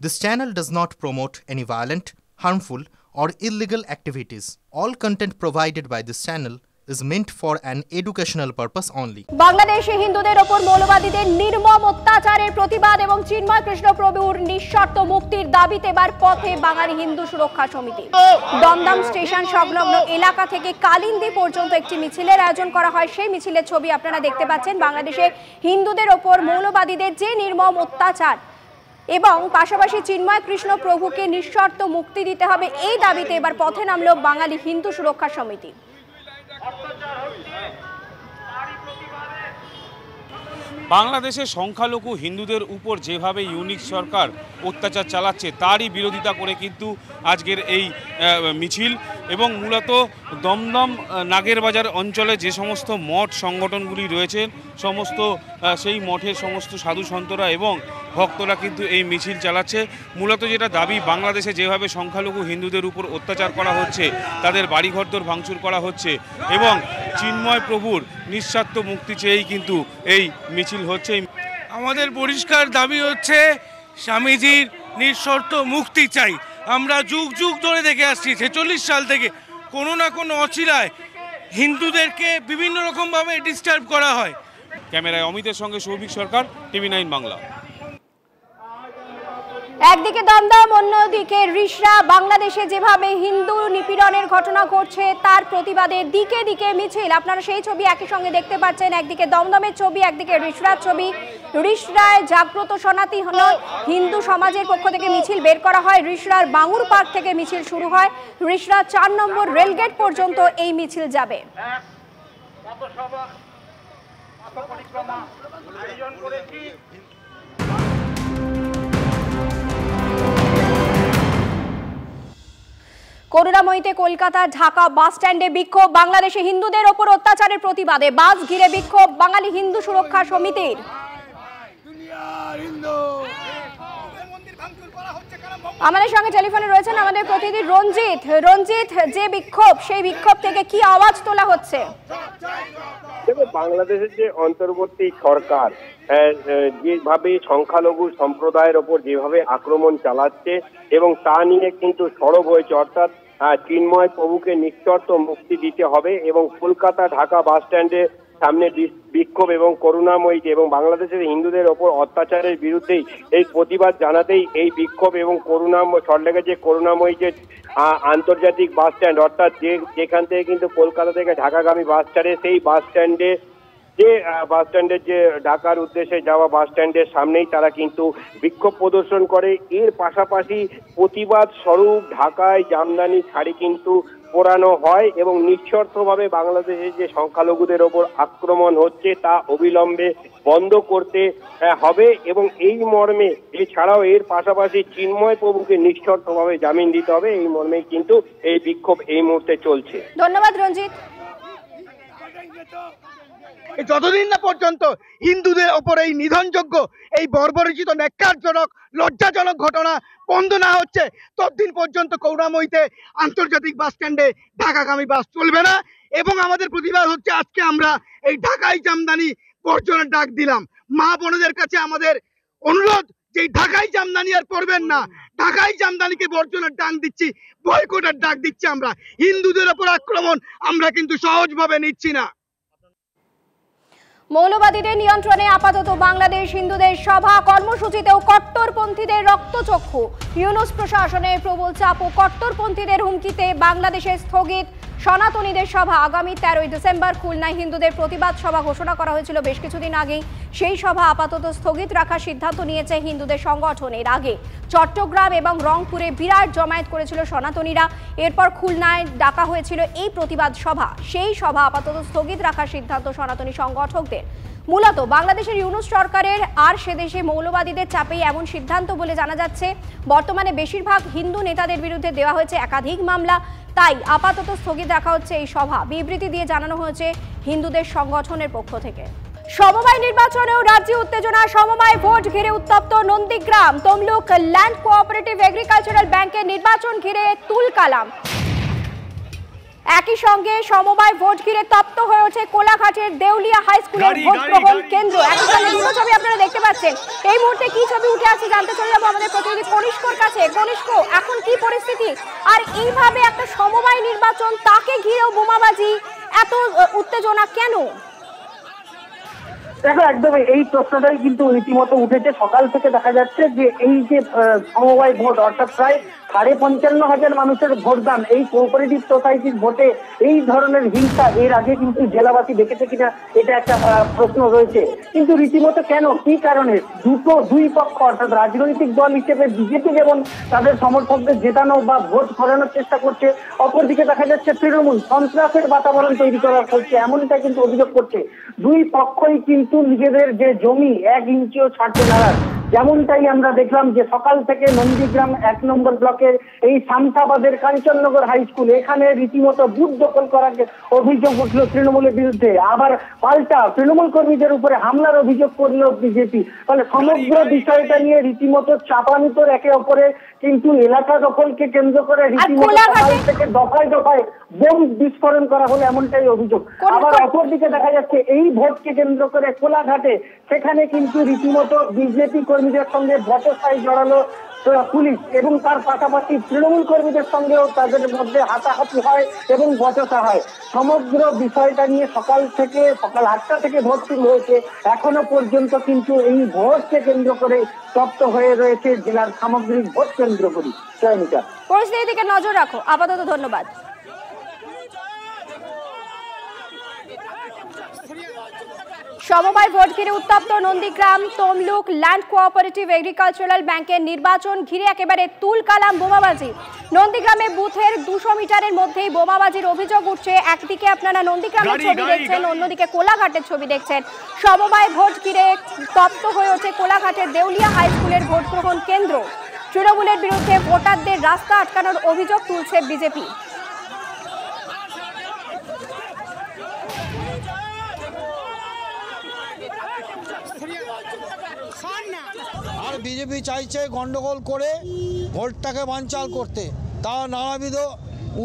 This channel does not promote any violent, harmful, or illegal activities. All content provided by this channel is meant for an educational purpose only. বাংলাদেশে হিন্দুদের ওপর মৌলবাদীদের নির্মম অত্যাচারের প্রতিবাদ এবং চিন্ময় কৃষ্ণ প্রভুর নিঃশর্ত মুক্তির দাবিতে এবার পথে বাঙালি হিন্দু সুরক্ষা সমিতি। দমদম স্টেশন সংলগ্ন এলাকা থেকে কালিন্দী পর্যন্ত একটি মিছিলের আয়োজন করা হয়। সেই মিছিলের ছবি আপনারা দেখতে পাচ্ছেন। বাংলাদেশে হিন্দুদের ওপর মৌলবাদীদের যে নির্মম অত্যাচার এবং পাশাপাশি চিন্ময় কৃষ্ণ প্রভুকে নিঃশর্ত মুক্তি দিতে হবে, এই দাবিতে এবার পথে নামলো বাঙালি হিন্দু সুরক্ষা সমিতি। বাংলাদেশে সংখ্যালঘু হিন্দুদের উপর যেভাবে ইউনিক সরকার অত্যাচার চালাচ্ছে তারই বিরোধিতা করে কিন্তু আজকের এই মিছিল এবং মূলত দমদম নাগেরবাজার অঞ্চলে যে সমস্ত মঠ সংগঠনগুলি রয়েছে সমস্ত সেই মঠের সমস্ত সাধু সন্তরা এবং ভক্তরা কিন্তু এই মিছিল চালাচ্ছে। মূলত যেটা দাবি, বাংলাদেশে যেভাবে সংখ্যালঘু হিন্দুদের উপর অত্যাচার করা হচ্ছে, তাদের বাড়িঘরদোর ভাঙচুর করা হচ্ছে এবং চিন্ময় প্রভুর নিঃস্বার্থ মুক্তি চেয়েই কিন্তু এই মিছিল হচ্ছে। আমাদের পরিষ্কার দাবি হচ্ছে স্বামীজির নিঃশর্ত মুক্তি চাই। আমরা যুগ যুগ ধরে দেখে আসছি, 46 সাল থেকে কোনো না কোনো অচিলায় হিন্দুদেরকে বিভিন্ন রকমভাবে ডিস্টার্ব করা হয়। ক্যামেরায় অমিতের সঙ্গে সৌভিক সরকার, TV9 বাংলা। একদিকে দমদম, অন্যদিকে রিষড়া। বাংলাদেশে যেভাবে হিন্দু নিপীড়নের ঘটনা ঘটছে তার প্রতিবাদে দিকে দিকে মিছিল। আপনারা সেই ছবি একই সঙ্গে দেখতে পাচ্ছেন। একদিকে দমদমের ছবি, একদিকে রিষড়ার ছবি। রিষড়ায় জাগ্রত সনাতনী হিন্দু সমাজের পক্ষ থেকে মিছিল বের করা হয়। রিষড়ার বাঙুর পার্ক থেকে মিছিল শুরু হয়। রিষড়া 4 নম্বর রেলগেট পর্যন্ত এই মিছিল যাবে। করুণাময়ীতে কলকাতা ঢাকা বাস স্ট্যান্ডে বিক্ষোভ। বাংলাদেশে হিন্দুদের ওপর অত্যাচারের প্রতিবাদে বাস ঘিরে বিক্ষোভ বাঙালি হিন্দু সুরক্ষা সমিতির। আমাদের সঙ্গে টেলিফোনে রয়েছেন আমাদের প্রতিনিধি রঞ্জিত। রঞ্জিত, যে বিক্ষোভ, সেই বিক্ষোভ থেকে কি আওয়াজ তোলা হচ্ছে? বাংলাদেশের যে অন্তর্বর্তী সরকার যেভাবে সংখ্যালঘু সম্প্রদায়ের ওপর যেভাবে আক্রমণ চালাচ্ছে এবং তা নিয়ে কিন্তু সরব হয়েছে, অর্থাৎ চিন্ময় প্রভুকে নিঃশর্ত মুক্তি দিতে হবে এবং কলকাতা ঢাকা বাস স্ট্যান্ডে সামনে বিক্ষোভ এবং করুণাময়ী এবং বাংলাদেশের হিন্দুদের ওপর অত্যাচারের বিরুদ্ধেই এই প্রতিবাদ জানাতেই এই বিক্ষোভ এবং সল্টলেকের যে করুণাময়ী যে আন্তর্জাতিক বাস স্ট্যান্ড, অর্থাৎ যেখান থেকে কিন্তু কলকাতা থেকে ঢাকাগামী বাস ছাড়ে, সেই বাস স্ট্যান্ডের যে ঢাকার উদ্দেশ্যে যাওয়া বাস স্ট্যান্ডের সামনেই তারা কিন্তু বিক্ষোভ প্রদর্শন করে। এর পাশাপাশি প্রতিবাদ স্বরূপ ঢাকায় জামদানি শাড়ি কিন্তু পোড়ানো হয় এবং নিঃশর্তভাবে বাংলাদেশের যে সংখ্যালঘুদের ওপর আক্রমণ হচ্ছে তা অবিলম্বে বন্ধ করতে হবে এবং এই মর্মে এছাড়াও এর পাশাপাশি চিন্ময় প্রভুকে নিঃশর্তভাবে জামিন দিতে হবে, এই মর্মে কিন্তু এই বিক্ষোভ এই মুহূর্তে চলছে। ধন্যবাদ রঞ্জিত। যতদিন না পর্যন্ত হিন্দুদের ওপর এই নিধনযোগ্য, এই বর্বরচিত, ন্যাক্কারজনক, লজ্জাজনক ঘটনা বন্ধ না হচ্ছে, ততদিন পর্যন্ত করুণাময়ীতে আন্তর্জাতিক বাস স্ট্যান্ডে ঢাকাগামী বাস চলবে না। এবং আমাদের প্রতিবাদ হচ্ছে, আজকে আমরা এই ঢাকাই জামদানি বর্জনের ডাক দিলাম। মা বোনদের কাছে আমাদের অনুরোধ যে ঢাকাই জামদানি আর পরবেন না, ঢাকাই জামদানিকে বর্জনের ডাক দিচ্ছি, বয়কটের ডাক দিচ্ছি। আমরা হিন্দুদের ওপর আক্রমণ আমরা কিন্তু সহজভাবে নিচ্ছি না। মৌলবাদীদের নিয়ন্ত্রণে আপাতত বাংলাদেশ। হিন্দুদের সভা কর্মসূচিতেও কট্টরপন্থীদের রক্তচক্ষু। ইউনূস প্রশাসনের প্রবল চাপ ও কট্টরপন্থীদের হুমকিতে বাংলাদেশে স্থগিত সনাতনীদের সভা। আগামী 13ই ডিসেম্বর খুলনায় হিন্দুদের প্রতিবাদ সভা ঘোষণা করা হয়েছিল বেশ কিছুদিন আগেই। সেই সভা আপাতত স্থগিত রাখার সিদ্ধান্ত নিয়েছে হিন্দুদের সংগঠন। এর আগে চট্টগ্রাম এবং রংপুরে বিরাট জমায়েত করেছিল সনাতনীরা। এরপর খুলনায় ডাকা হয়েছিল এই প্রতিবাদ সভা। সেই সভা আপাতত স্থগিত রাখার সিদ্ধান্ত সনাতনী সংগঠকদের। মূলত বাংলাদেশের ইউনূস সরকারের আর সে দেশে মৌলবাদীদের চাপেই এমন সিদ্ধান্ত বলে জানা যাচ্ছে। বর্তমানে বেশিরভাগ হিন্দু নেতাদের বিরুদ্ধে দেওয়া হয়েছে একাধিক মামলা, তাই আপাতত স্থগিত রাখা হচ্ছে এই সভা। বিবৃতি দিয়ে জানানো হয়েছে হিন্দুদের সংগঠনের পক্ষ থেকে। সমবায় নির্বাচনেও রাজ্যে উত্তেজনা। সমবায় ভোট ঘিরে উত্তপ্ত Nandigram. Tamluk land cooperative agricultural ব্যাংকের নির্বাচন ঘিরে তুলকালাম। একই সঙ্গে সমবায় ভোট ঘিরে তপ্ত হয়ে ওঠে কোলাঘাটের দেউলিয়া হাই স্কুলের ভোট গ্রহণ কেন্দ্র। একই সঙ্গে দুটো ছবি আপনারা দেখতে পাচ্ছেন। এই মুহূর্তে কি ছবি উঠে আসছে জানতে চলে যাবো আমাদের প্রতিনিধি কনিষ্কর কাছে। কনিষ্ক, এখন কি পরিস্থিতি? আর এইভাবে একটা সমবায় নির্বাচন, তাকে ঘিরেও বোমাবাজি, এত উত্তেজনা কেন? দেখো, একদমই এই প্রশ্নটাই কিন্তু রীতিমতো উঠেছে। সকাল থেকে দেখা যাচ্ছে যে এই যে সমবায় ভোট, অর্থাৎ প্রায় 55,500 মানুষের ভোটদান, এই কোঅপারেটিভ সোসাইটির ভোটে এই ধরনের হিংসা এর আগে কিন্তু জেলাবাসী দেখেছে কিনা, এটা একটা প্রশ্ন রয়েছে। কিন্তু রীতিমতো কেন, কি কারণে দুই পক্ষ, অর্থাৎ রাজনৈতিক দল হিসেবে বিজেপি যেমন তাদের সমর্থকদের জেতানো বা ভোট করানোর চেষ্টা করছে, অপরদিকে দেখা যাচ্ছে তৃণমূল সন্ত্রাসের বাতাবরণ তৈরি করা হচ্ছে, এমনটা কিন্তু অভিযোগ করছে। দুই পক্ষই কিন্তু নিজেদের যে জমি 1 ইঞ্চিও ছাড়তে নারাজ। যেমনটাই আমরা দেখলাম যে সকাল থেকে নন্দীগ্রাম 1 নম্বর ব্লকের এই শামসাবাদের কাঞ্চননগর হাই স্কুল, এখানে রীতিমতো বুথ দখল করার অভিযোগ উঠল তৃণমূলের বিরুদ্ধে। আবার পাল্টা তৃণমূল কর্মীদের উপরে হামলার অভিযোগ করল বিজেপি। ফলে সমগ্র বিষয়টা নিয়ে রীতিমতো চাপানুতর একে অপরে, কিন্তু এলাকা দখলকে কেন্দ্র করে রীতিমতো সকাল থেকে দফায় দফায় বোম বিস্ফোরণ করা হলো, এমনটাই অভিযোগ। আবার অপরদিকে দেখা যাচ্ছে এই ভোটকে কেন্দ্র করে কোলাঘাটে, সেখানে কিন্তু রীতিমতো বিজেপি কর্মীদের সঙ্গে বচসায় জড়ালো পুলিশ, এবং তার পাশাপাশি তৃণমূল কর্মীদের সঙ্গেও তাদের মধ্যে হাতাহাতি হয় এবং বচসা হয়। সমগ্র বিষয়টা নিয়ে সকাল 8টা থেকে ভোট শুরু হয়েছে। এখনো পর্যন্ত কিন্তু এই ভোটকে কেন্দ্র করে তপ্ত হয়ে রয়েছে জেলার সামগ্রিক ভোট কেন্দ্রগুলি। পরিস্থিতির দিকে নজর রাখো। আপাতত ধন্যবাদ। সমবায় ভোট ঘিরে উত্তপ্ত Nandigram Tamluk land cooperative agricultural ব্যাংকের নির্বাচন ঘিরে একেবারে তুলকালাম বোমাবাজি। নন্দীগ্রামে বুথের 200 মিটারের মধ্যেই বোমাবাজির অভিযোগ উঠছে। একদিকে আপনারা নন্দীগ্রামের ছবি দেখছেন, অন্যদিকে কোলাঘাটের ছবি দেখছেন। সমবায় ভোট ঘিরে তপ্ত হয়ে ওঠে কোলাঘাটের দেউলিয়া হাই স্কুলের ভোট গ্রহণ কেন্দ্র। তৃণমূলের বিরুদ্ধে ভোটারদের রাস্তা আটকানোর অভিযোগ তুলছে বিজেপি। আর বিজেপি চাইছে গন্ডগোল করে ভোটটাকে বানচাল করতে। তারা নানাবিধ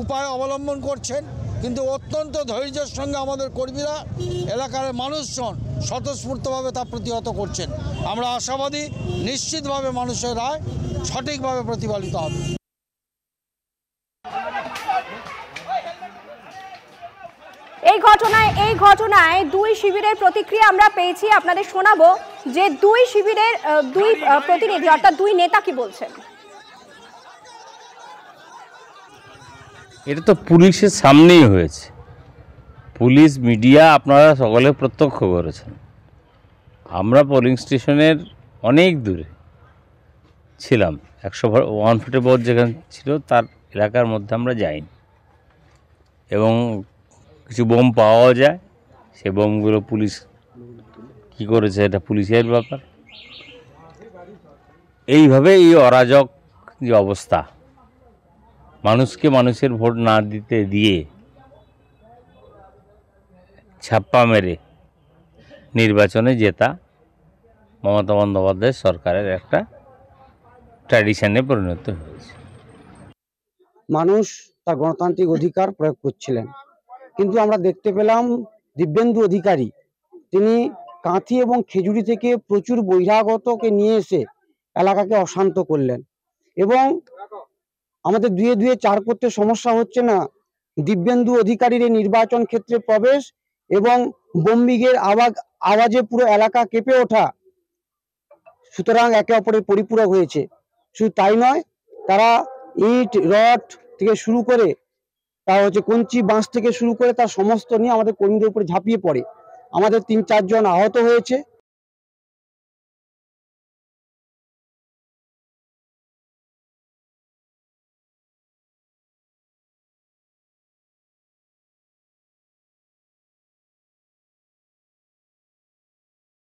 উপায় অবলম্বন করছেন, কিন্তু অত্যন্ত ধৈর্যের সঙ্গে আমাদের কর্মীরা, এলাকার মানুষজন স্বতঃস্ফূর্তভাবে তা প্রতিহত করছেন। আমরা আশাবাদী নিশ্চিতভাবে মানুষের রায় সঠিকভাবে প্রতিফলিত হবে। এই ঘটনায় দুই শিবিরের প্রতিক্রিয়া আমরা পেয়েছি, আপনাদের শোনাবো যে দুই শিবিরের দুই প্রতিনিধি অর্থাৎ দুই নেতা কি বলছেন। এটা তো পুলিশের সামনেই হয়েছে, পুলিশ মিডিয়া আপনারা সকলে প্রত্যক্ষ করেছেন। আমরা পোলিং স্টেশনের অনেক দূরে ছিলাম, 101 ফুটের পর যেখানে ছিল তার এলাকার মধ্যে আমরা যাইনি, এবং কিছু বোম পাওয়া যায়, সে বোমগুলো পুলিশ কী করেছে এটা পুলিশের ব্যাপার। এইভাবে এই অরাজক যে অবস্থা, মানুষকে মানুষের ভোট না দিতে দিয়ে ছাপ্পা মেরে নির্বাচনে জেতা মমতা বন্দ্যোপাধ্যায় সরকারের একটা ট্র্যাডিশনে পরিণত হয়েছে। মানুষ তার গণতান্ত্রিক অধিকার প্রয়োগ করছিলেন, কিন্তু আমরা দেখতে পেলাম দিব্যেন্দু অধিকারী তিনি কাঁথি এবং খেজুরি থেকে প্রচুর বহিরাগতকে নিয়ে এসে এলাকাকে অশান্ত করলেন, এবং আমাদের দুয়ে 4 করতে সমস্যা হচ্ছে না। দিব্যেন্দু অধিকারীর এই নির্বাচন ক্ষেত্রে প্রবেশ এবং বোমবিগের আওয়াজে পুরো এলাকা কেঁপে ওঠা, সুতরাং একে অপরের পরিপূরক হয়েছে। শুধু তাই নয়, তারা ইট রড থেকে শুরু করে তার কঞ্চি বাঁশ থেকে শুরু করে তার সমস্ত নিয়ে আমাদের কর্মীদের উপরে ঝাঁপিয়ে পড়ে। আমাদের 3-4 জন আহত হয়েছে।